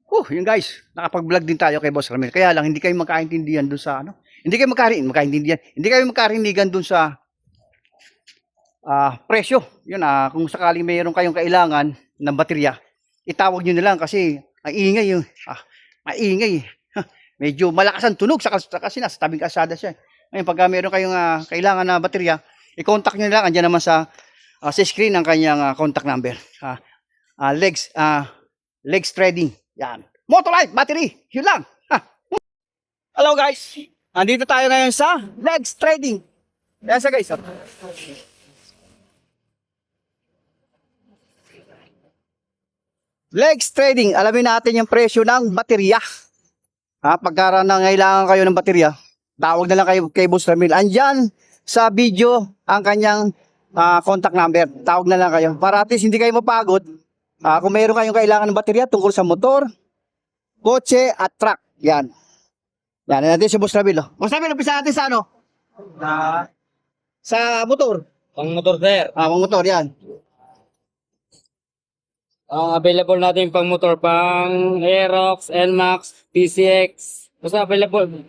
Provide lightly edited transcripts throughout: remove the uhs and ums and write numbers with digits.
Yun guys, nakapag-vlog din tayo kay Boss Ramil. Kaya lang hindi kayo magkaintindihan doon sa ano. Hindi kayo magkarinigan doon sa presyo. Yun kung sakaling mayroon kayong kailangan ng baterya, itawag niyo na lang kasi maingay yung maingay. Medyo malakas ang tunog kasi nasa tabing kalsada siya. Ngayon pag mayroon kayong kailangan na baterya, i-contact niyo na lang andiyan naman sa screen ang kanyang contact number. Legs Trading. Yan. Motolite battery. Yun lang. Hello guys. Andito tayo ngayon sa Legs Trading. Yan sa guys. Legs Trading. Alamin natin yung presyo ng baterya. Pagka nangailangan kayo ng baterya, tawag na lang kayo kay Boss Ramil. Andyan sa video ang kanyang contact number. Tawag na lang kayo. Para at least hindi kayo mapagod. Kung mayroon kayong kailangan ng baterya tungkol sa motor, kotse at truck. Yan. Yan natin si Boss Ramil. Boss Ramil, umpisa natin sa ano? Sa motor. Pang motor, sir. Pang motor, yan. Ang available natin pang motor, pang Aerox, NMAX, PCX. Basta available.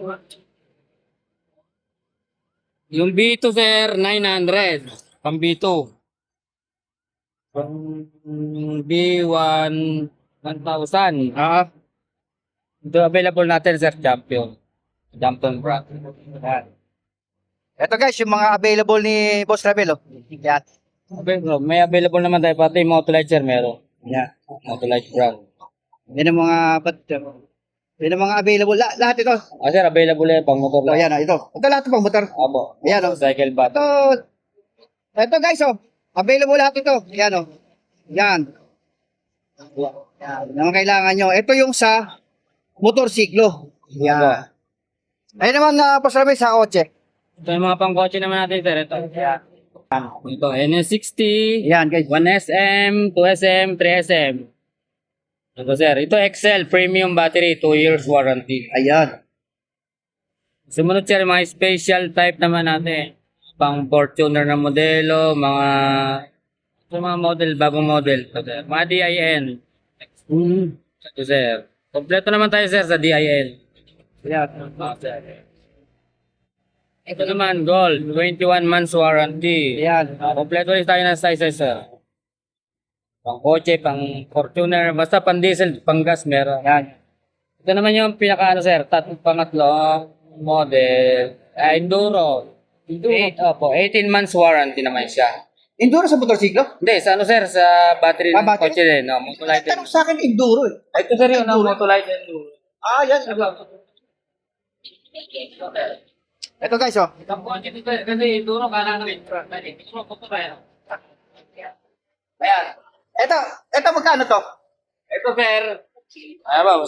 Yung B2, sir, 900. Pang B2. Pang B1, 1,000. Ito available natin, sir, Champion. Champion brand. Yan. Ito guys, yung mga available ni Boss Ramil. Yan. May available naman tayo, pati Motolite, sir, meron. Yan. Motolite brand. Yan ang mga yan ang mga available. Lahat ito. Sir, available yan, pang motor lang. Yan ito. Ito lahat pang motor. Opo. Ayan, Cycle bat. Ito guys, available lahat ito. Yan, Yan. Yan. Ang kailangan nyo. Ito yung sa motorsiklo. Yan. Ayun naman Boss Ramil sa kotse. Ito yung mga pangkotse naman natin, sir. Ito. Ito, NS60, Yan guys. 1SM, 2SM, 3SM. Ito, sir. Ito Excel premium battery, 2 years warranty. Ayan. Sumunod, sir, mga special type naman natin. Pang Fortuner na modelo, mga model, bagong model. Ito, sir. Mga DIN. Ito, sir. Kompleto naman tayo, sir, sa DIN. Ayan. Ito naman, gold, 21 months warranty. Ayan. Kompleto rin tayo ng sizes, sir. Pang kotse, pang Fortuner, basta pang diesel, pang gas meron. Ayan. Ito naman yung pinaka sir, pangatlong model, Enduro. Opo, 18 months warranty naman siya. Enduro sa motorsiklo? Hindi, sa sa battery ng battery? kotse din. No, Motolite. Tanong sa akin Enduro Ito sir yun, Motolite Enduro. Yan. Ito guys, Itong kotse dito, kasi Enduro, kala namin. Enduro, Motolite. Ayan. Ito magkano to? Ito sir,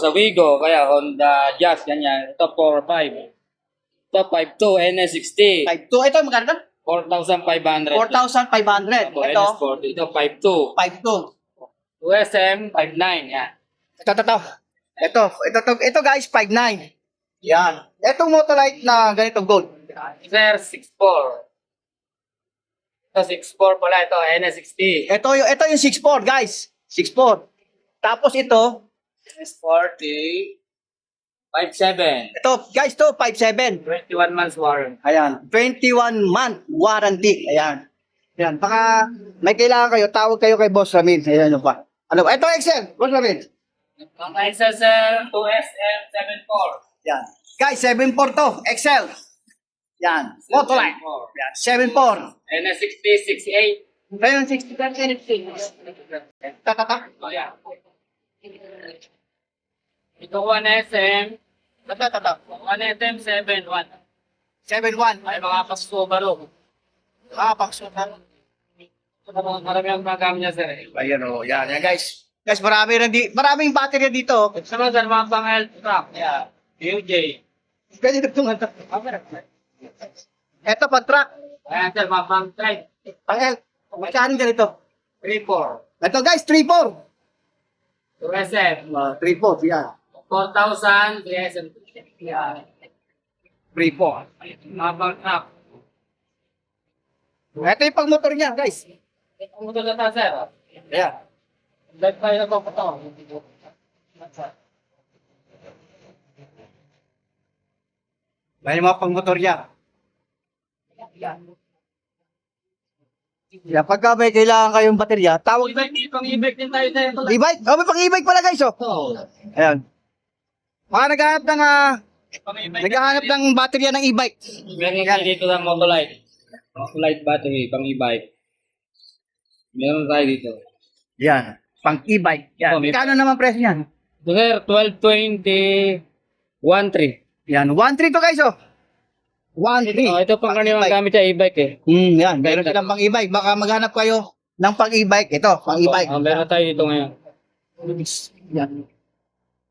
sa Wigo, kaya Honda Jazz, ganyan. Ito 4.5. Ito 5.2, NS60. 5.2. Ito magkano to? 4,500. 4,500. Ito, Ito, NS40. Ito 5.2. 5.2. 2SM, 5.9. Yan. Ito guys, 5.9. Yan. Itong Motolite na ganitong gold. Sir, 6.4. Ito 6.4 pala. Ito, NS60. Ito yung 6.4 guys. 6.4. Tapos ito, NS40. 5.7. ito guys, 5.7. 21 months warranty. Ayan. 21-month warranty. Ayan. Ayan. Baka may kailangan kayo, tawag kayo kay Boss Ramil. Ayan pa. Ito Excel, Boss Ramil. Ang Excel, sir, 2SM, 7.4. Yan. Guys, 7.4 to. Excel. Yan. Motolite. Yan. 7.4. NS60, 6.8. Ngayon, 60 ka Tatatak. Oh, yeah. Ito 1SM. Tatatak. 1SM, 7.1. 7.1. Ay, mga pasubaru. Paksutan. Marami ang magamit niya, sir. Ayan o. Yan. Yan guys. Guys, maraming battery dito. Sa mga mga pang health truck. Yeah. UJ. Pwede nagtungan to. Ito pang truck. Ayan, sir, mga pang trade. Pang L. Magkano ganito? 3.4. Ito guys, 3.4. 2SM. 3.4. Yan. 4,000. 3SM. 3.4. Mga pang truck. Ito yung pang motor niya guys. Ang motor na ta, sir. Ayan. Live tayo na ito. May mga pang motor niya. Kaya pagka may kailangan kayong baterya, tawag Pang e-bike din tayo tayo. e-bike. Oh, may pang e-bike pala guys, oh. Oo. Ayan. Mga naghahanap ng, Pang e-bike. naghahanap ng baterya ng e-bike. Meron tayo dito sa Motolite. Motolite battery, pang e-bike. Meron tayo dito. Yan. Pang e-bike. Yan. Oh, may- Kano naman presyo niyan? Sir, 1220, 13. Yan. 1.3 to guys, oh. 1.3. Oh, ito pang karaniwang gamit sa e-bike eh. Yan. Meron silang pang e-bike. Baka maghanap kayo ng pang e-bike. Ito, pang e-bike. Oh, meron tayo dito ngayon. Yan.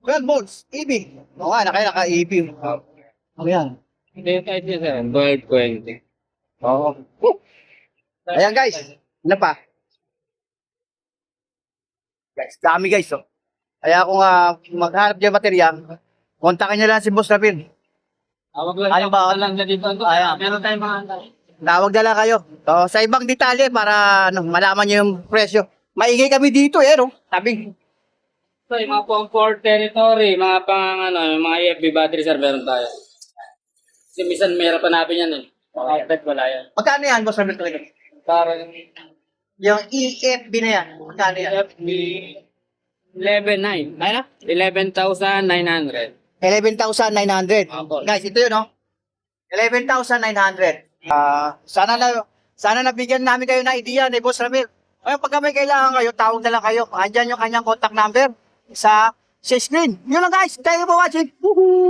12 volts. EV. Oo nga, naka-EV. Oh, yan. Dito tayo dito sir, 1220. Oo. Ayan guys. Ano pa? Guys, dami guys, oh. Kaya kung maghanap niya baterya, kontakin niyo lang si Boss Rapin. Awag lang Ano ba? lang na dito. Ayan. Meron tayong mga Tawag na lang kayo. So, sa ibang detalye para malaman niyo yung presyo. Maingay kami dito eh, no? Sabi. ito, yung mga pang port territory, mga pang yung mga EFB battery sir, meron tayo. Kasi minsan mahirap hanapin yan eh. Outlet wala yan. Magkano yan, Boss Rapin talaga? Parang Yung EFB na yan. Magkano yan? EFB 11,900. Ano? 11,900. 11,900. Opo. Guys, ito yun, no? 11,900. Sana nabigyan namin kayo ng idea ni Boss Ramil. Ngayon, pagka may kailangan kayo, tawag na lang kayo. Andyan yung kanyang contact number sa screen. Yun lang guys. Thank you for watching. Woohoo!